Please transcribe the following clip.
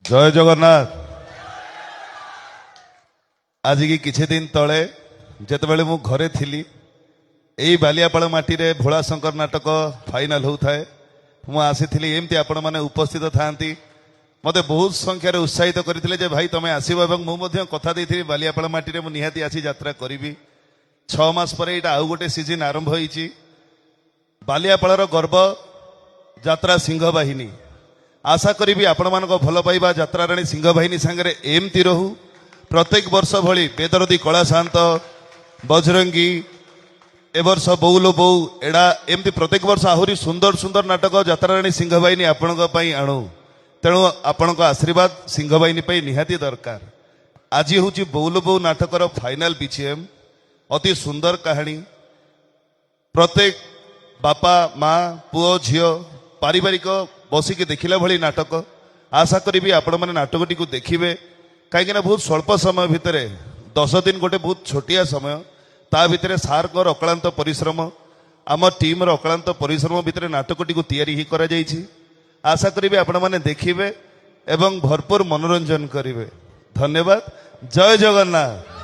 जय जगन्नाथ। आज की किछि दिन तले जेतेबेले मु घरे थिली एई बालियापाड़ माटी रे भोला शंकर नाटक फाइनल होउथाए मु आसीथिली एमती आपण माने उपस्थित थांती मते बहुत संख्यार उत्साहित करथिले जे भाई तमे आसीबो एवं मु मध्ये कथा देथिली बालियापाड़ माटी रे मु निहाती आसी यात्रा करिवि 6 मास परे एटा आउ गोटे सीजन आरंभ होईची बालियापाड़र गर्व यात्रा सिंह बाहिनी आशा करी आपण मान भल पाइबा यात्रा राणी सिंह बाहिनी सांगे एमती रहू प्रत्येक वर्ष भली बेदरदी कला शांत बजरंगी ए वर्ष बौलो बौ एडा एमती प्रत्येक वर्ष आहुरी सुंदर सुंदर नाटक यात्रा राणी सिंह बाहिनी आपण आणु तेणु आपण आशीर्वाद सिंह बाहिनी निहाती दरकार। आज हूँ बौलो बौ नाटकर फाइनाल बीजीएम अति सुंदर कहानी प्रत्येक बापा माँ पुओ झील पारिवारिक बसिक देखला भली नाटक आशा करी आपण मैंने नाटकटी को देखिए कहीं बहुत स्वल्प समय भितर 10 दिन गोटे बहुत छोटिया समय ता भितर सार अक्लांत परिश्रम आम टीम अक्लांत परिश्रम भितर नाटकटी को तैयारी ही करा जाइछि। आशा करी आपण मैंने देखिए एवं भरपूर मनोरंजन करेंगे। धन्यवाद। जय जगन्नाथ।